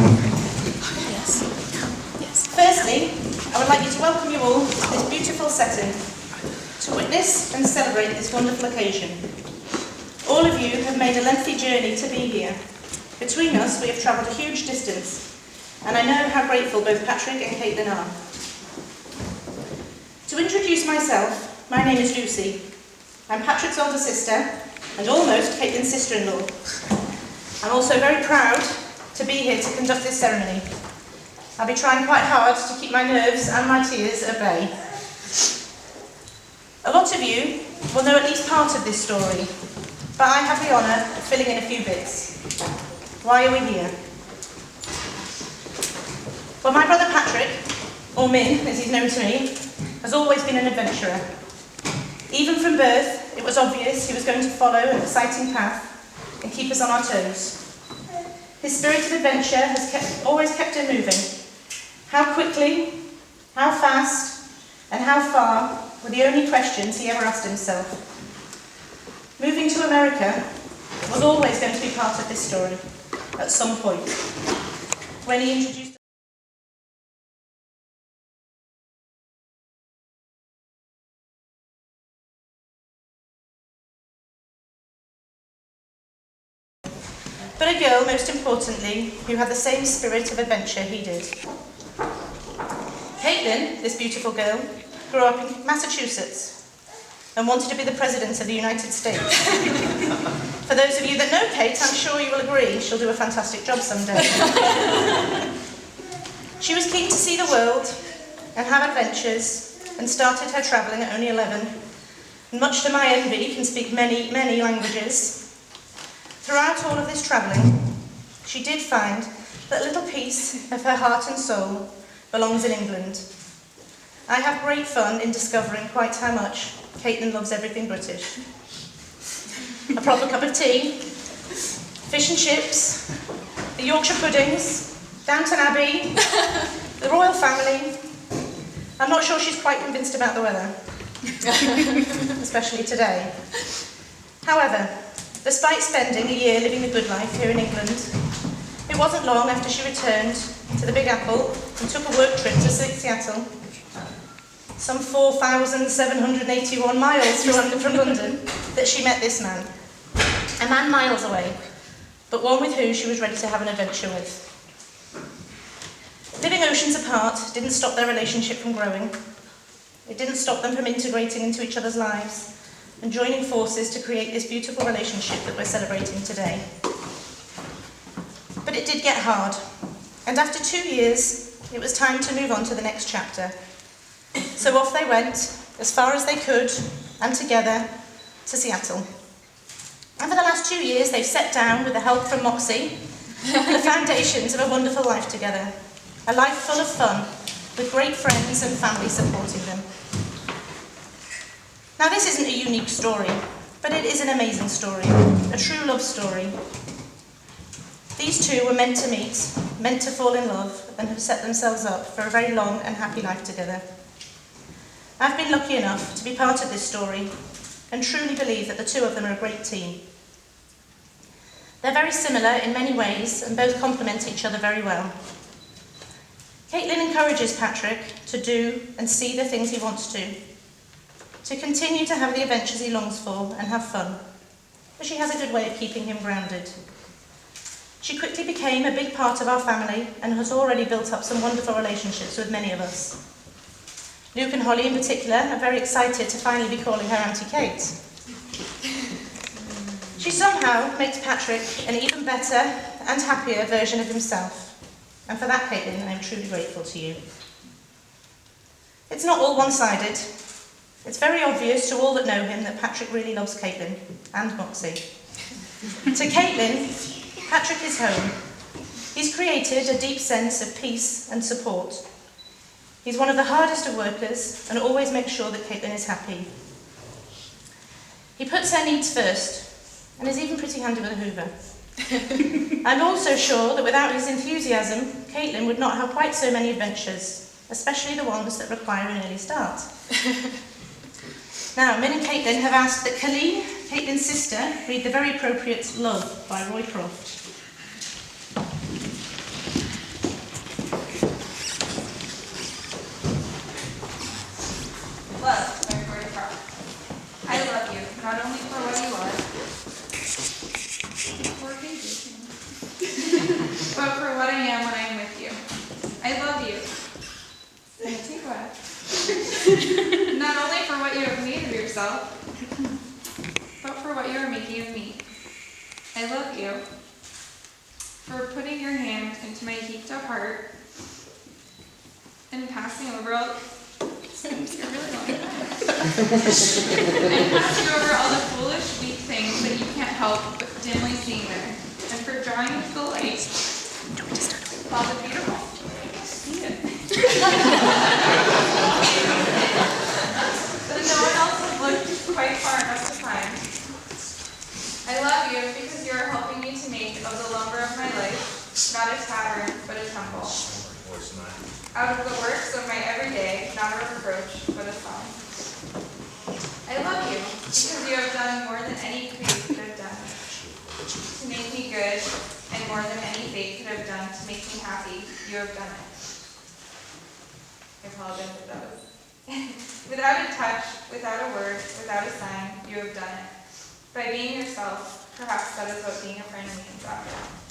Yes. Yes. Firstly, I would like you to welcome you all to this beautiful setting to witness and celebrate this wonderful occasion. All of you have made a lengthy journey to be here. Between us, we have travelled a huge distance, and I know how grateful both Patrick and Caitlin are. To introduce myself, my name is Lucy. I'm Patrick's older sister, and almost Caitlin's sister-in-law. I'm also very proud to be here to conduct this ceremony. I'll be trying quite hard to keep my nerves and my tears at bay. A lot of you will know at least part of this story, but I have the honour of filling in a few bits. Why are we here? Well, my brother Patrick, or Min as he's known to me, has always been an adventurer. Even from birth, it was obvious he was going to follow an exciting path and keep us on our toes. His spirit of adventure has always kept him moving. How quickly, how fast, and how far were the only questions he ever asked himself. Moving to America was always going to be part of this story, at some point. When he introduced but a girl, most importantly, who had the same spirit of adventure he did. Caitlin, this beautiful girl, grew up in Massachusetts and wanted to be the President of the United States. For those of you that know Kate, I'm sure you will agree she'll do a fantastic job someday. She was keen to see the world and have adventures and started her travelling at only 11. And much to my envy, can speak many, many languages. Throughout all of this travelling, she did find that a little piece of her heart and soul belongs in England. I have great fun in discovering quite how much Caitlin loves everything British. A proper cup of tea, fish and chips, the Yorkshire puddings, Downton Abbey, the royal family. I'm not sure she's quite convinced about the weather, especially today. However, despite spending a year living the good life here in England, it wasn't long after she returned to the Big Apple and took a work trip to Seattle, some 4,781 miles from London, that she met this man. A man miles away, but one with whom she was ready to have an adventure with. Living oceans apart didn't stop their relationship from growing. It didn't stop them from integrating into each other's lives and joining forces to create this beautiful relationship that we're celebrating today. But it did get hard, and after 2 years, it was time to move on to the next chapter. So off they went, as far as they could, and together, to Seattle. And for the last 2 years, they've set down, with the help from Moxie, the foundations of a wonderful life together. A life full of fun, with great friends and family supporting them. Now, this isn't a unique story, but it is an amazing story, a true love story. These two were meant to meet, meant to fall in love, and have set themselves up for a very long and happy life together. I've been lucky enough to be part of this story and truly believe that the two of them are a great team. They're very similar in many ways and both complement each other very well. Caitlin encourages Patrick to do and see the things he wants to continue to have the adventures he longs for and have fun, but she has a good way of keeping him grounded. She quickly became a big part of our family and has already built up some wonderful relationships with many of us. Luke and Holly in particular are very excited to finally be calling her Auntie Kate. She somehow makes Patrick an even better and happier version of himself, and for that, Caitlin, I am truly grateful to you. It's not all one-sided. It's very obvious to all that know him that Patrick really loves Caitlin and Moxie. To Caitlin, Patrick is home. He's created a deep sense of peace and support. He's one of the hardest of workers and always makes sure that Caitlin is happy. He puts her needs first and is even pretty handy with a hoover. I'm also sure that without his enthusiasm, Caitlin would not have quite so many adventures, especially the ones that require an early start. Now, Min and Caitlin have asked that Colleen, Caitlin's sister, read the very appropriate Love by Roy Croft. heart and passing over all all the foolish, weak things that you can't help but dimly seeing there, and for drawing with the light all the beautiful. See it. But no one else has looked quite far enough to find. I love you because you are helping me to make of the lumber of my life not a tavern, but a temple. Out of the works of my everyday, not a reproach, but a song. I love you because you have done more than any creed could have done to make me good, and more than any fate could have done to make me happy. You have done it. I apologize if that was. Without a touch, without a word, without a sign, you have done it. By being yourself, perhaps that is what being a friend means after all.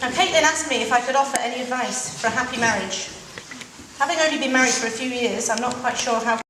Now, Caitlin asked me if I could offer any advice for a happy marriage. Having only been married for a few years, I'm not quite sure how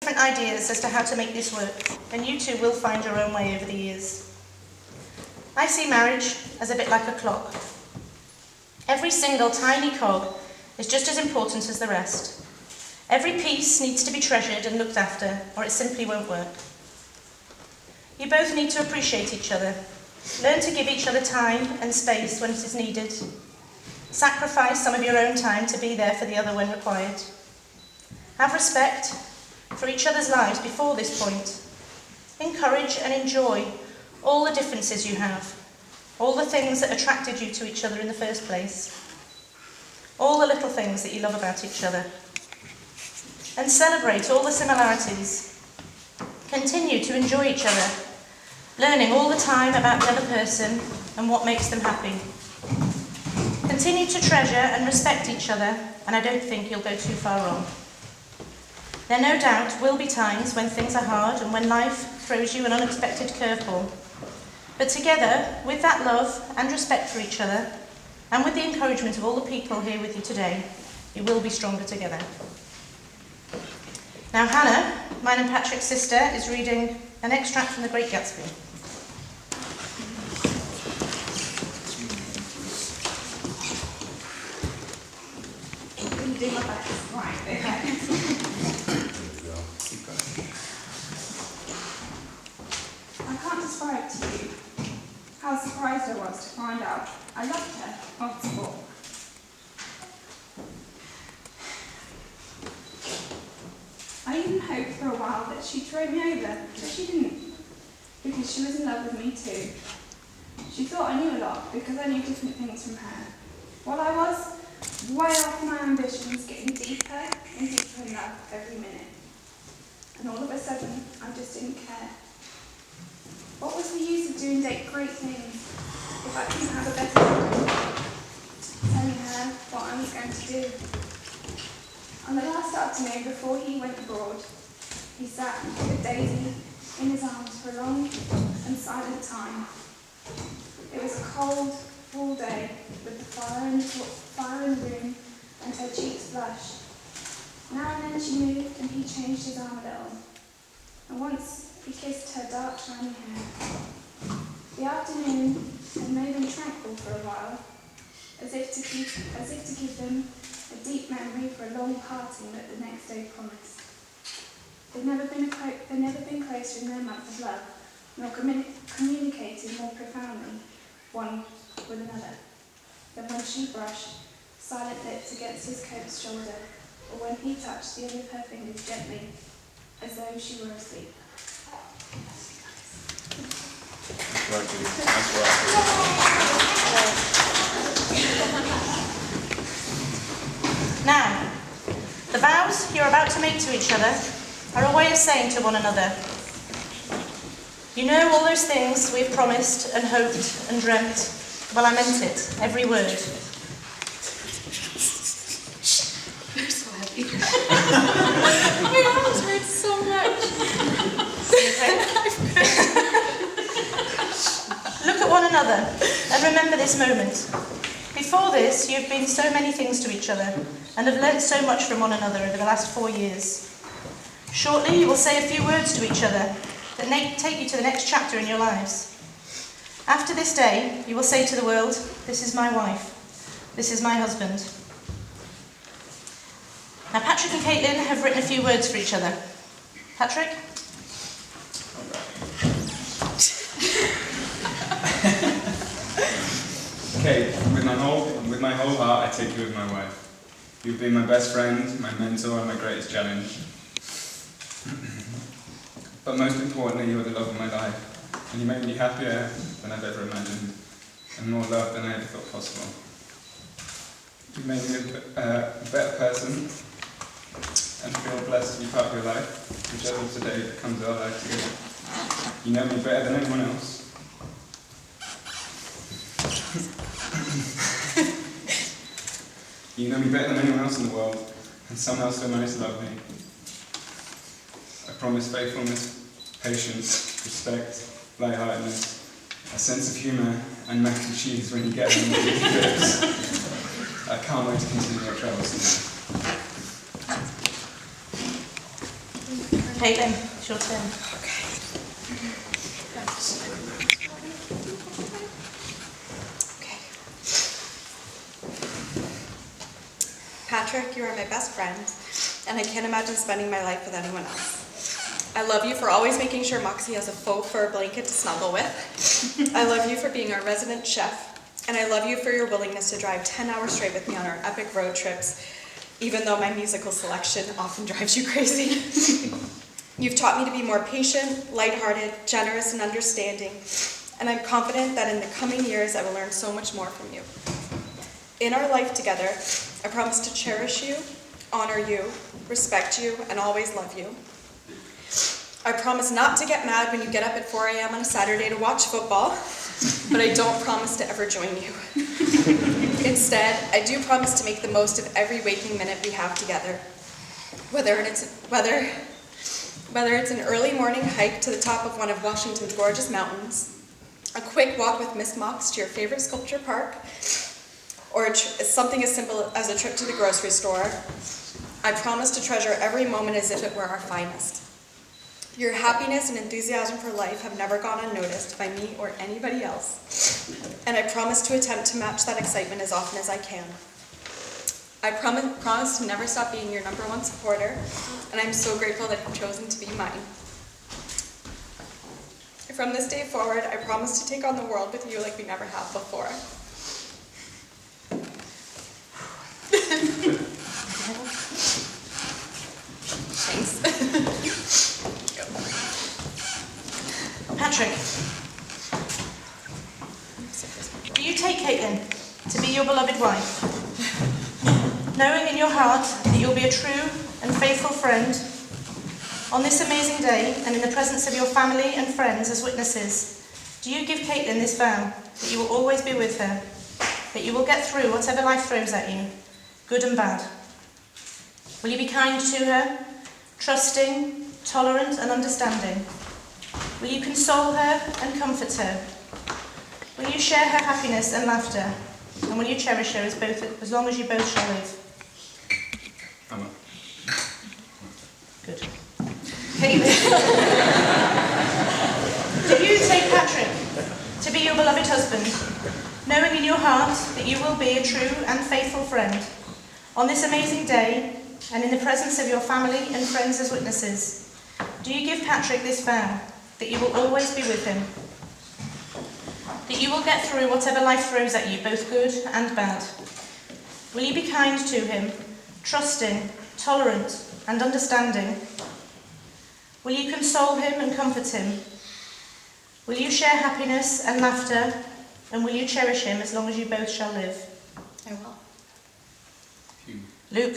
different ideas as to how to make this work, and you two will find your own way over the years. I see marriage as a bit like a clock. Every single tiny cog is just as important as the rest. Every piece needs to be treasured and looked after, or it simply won't work. You both need to appreciate each other, learn to give each other time and space when it is needed, sacrifice some of your own time to be there for the other when required. Have respect for each other's lives before this point. Encourage and enjoy all the differences you have, all the things that attracted you to each other in the first place, all the little things that you love about each other. And celebrate all the similarities. Continue to enjoy each other, learning all the time about the other person and what makes them happy. Continue to treasure and respect each other, and I don't think you'll go too far wrong. There no doubt will be times when things are hard and when life throws you an unexpected curveball. But together, with that love and respect for each other, and with the encouragement of all the people here with you today, you will be stronger together. Now Hannah, mine and Patrick's sister, is reading an extract from The Great Gatsby. Do my best. Right, okay. I can't describe to you how surprised I was to find out I loved her on sport. I even hoped for a while that she'd throw me over, but she didn't, because she was in love with me too. She thought I knew a lot because I knew different things from her, while I was way off my ambitions, getting deeper afternoon, before he went abroad, he sat with Daisy in his arms for a long and silent time. It was a cold, full day, with the fire in the room, and her cheeks flushed. Now and then she moved, and he changed his arm a little. And once he kissed her dark, shiny hair. The afternoon had made them tranquil for a while, as if to give them a deep memory for a long parting that the next day promised. They'd never been closer in their month of love, nor communicated more profoundly one with another than when she brushed silent lips against his coat's shoulder, or when he touched the end of her fingers gently, as though she were asleep. Now, the vows you're about to make to each other are a way of saying to one another, you know all those things we've promised and hoped and dreamt. Well, I meant it, every word. You're so heavy. My arms hurt so much. Look at one another and remember this moment. Before this, you've been so many things to each other and have learnt so much from one another over the last 4 years. Shortly, you will say a few words to each other that take you to the next chapter in your lives. After this day, you will say to the world, this is my wife, this is my husband. Now, Patrick and Caitlin have written a few words for each other. Patrick? Kate, with my whole heart, I take you as my wife. You've been my best friend, my mentor, and my greatest challenge. But most importantly, you're the love of my life, and you make me happier than I've ever imagined, and more loved than I ever thought possible. You've made me a better person, and feel blessed to be part of your life, whichever today comes our life together. You know me better than anyone else. You know me better than anyone else in the world, and somehow still manage to love me. I promise faithfulness, patience, respect, lightheartedness, a sense of humour, and mac and cheese when you get home with your trips. I can't wait to continue our travels together. Caitlin, it's your turn. Patrick, you are my best friend, and I can't imagine spending my life with anyone else. I love you for always making sure Moxie has a faux fur blanket to snuggle with. I love you for being our resident chef, and I love you for your willingness to drive 10 hours straight with me on our epic road trips, even though my musical selection often drives you crazy. You've taught me to be more patient, lighthearted, generous, and understanding, and I'm confident that in the coming years I will learn so much more from you. In our life together, I promise to cherish you, honor you, respect you, and always love you. I promise not to get mad when you get up at 4 a.m. on a Saturday to watch football, but I don't promise to ever join you. Instead, I do promise to make the most of every waking minute we have together. Whether it's an early morning hike to the top of one of Washington's gorgeous mountains, a quick walk with Miss Mox to your favorite sculpture park, or something as simple as a trip to the grocery store, I promise to treasure every moment as if it were our finest. Your happiness and enthusiasm for life have never gone unnoticed by me or anybody else, and I promise to attempt to match that excitement as often as I can. I promise to never stop being your #1 supporter, and I'm so grateful that you've chosen to be mine. From this day forward, I promise to take on the world with you like we never have before. Thanks. Patrick, do you take Caitlin to be your beloved wife, knowing in your heart that you'll be a true and faithful friend on this amazing day and in the presence of your family and friends as witnesses? Do you give Caitlin this vow that you will always be with her, that you will get through whatever life throws at you, good and bad? Will you be kind to her, trusting, tolerant and understanding? Will you console her and comfort her? Will you share her happiness and laughter? And will you cherish her as long as you both shall live? Emma. Good. Caitlin. Do you take Patrick to be your beloved husband, knowing in your heart that you will be a true and faithful friend, on this amazing day, and in the presence of your family and friends as witnesses? Do you give Patrick this vow, that you will always be with him? That you will get through whatever life throws at you, both good and bad? Will you be kind to him, trusting, tolerant and understanding? Will you console him and comfort him? Will you share happiness and laughter? And will you cherish him as long as you both shall live? I will. Luke,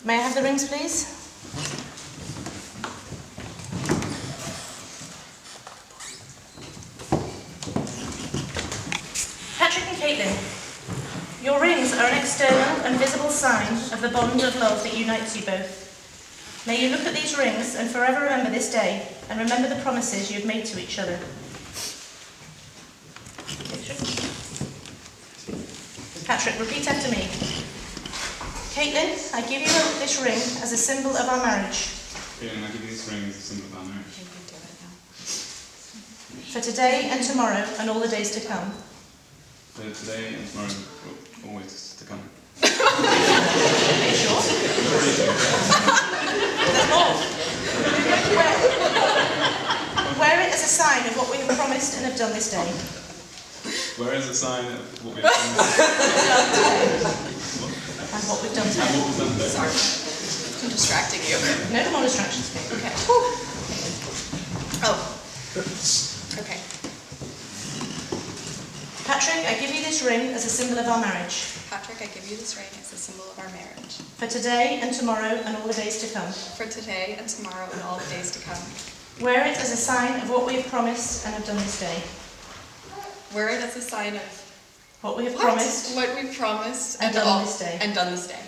may I have the rings, please? Patrick and Caitlin, your rings are an external and visible sign of the bond of love that unites you both. May you look at these rings and forever remember this day and remember the promises you have made to each other. Patrick, repeat after me. Caitlin, I give you this ring as a symbol of our marriage. Caitlin, I give you this ring as a symbol of our marriage. For today and tomorrow and all the days to come. For today and tomorrow, always to come. Are you sure? There's more. Wear it as a sign of what we have promised and have done this day. Where is a sign of what we've done? And what we've done today. And what we've done today. Sorry. I'm distracting you. No more distractions. Okay. Oh. Okay. Patrick, I give you this ring as a symbol of our marriage. Patrick, I give you this ring as a symbol of our marriage. For today and tomorrow and all the days to come. For today and tomorrow and all the days to come. Wear it as a sign of what we have promised and have done this day. Wear it as a sign of what we have promised what we've promised and done this day. And done this day.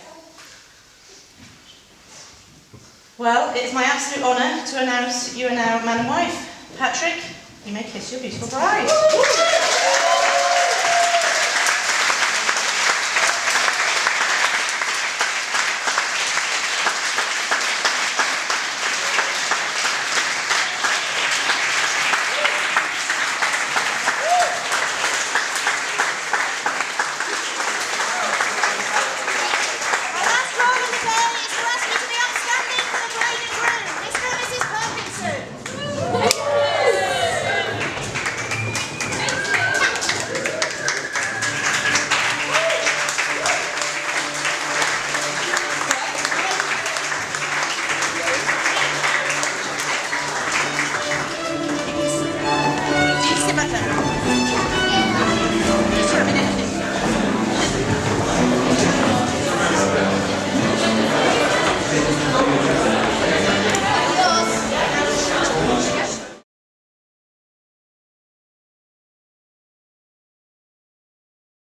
Well, it is my absolute honour to announce you are now man and wife. Patrick, you may kiss your beautiful bride.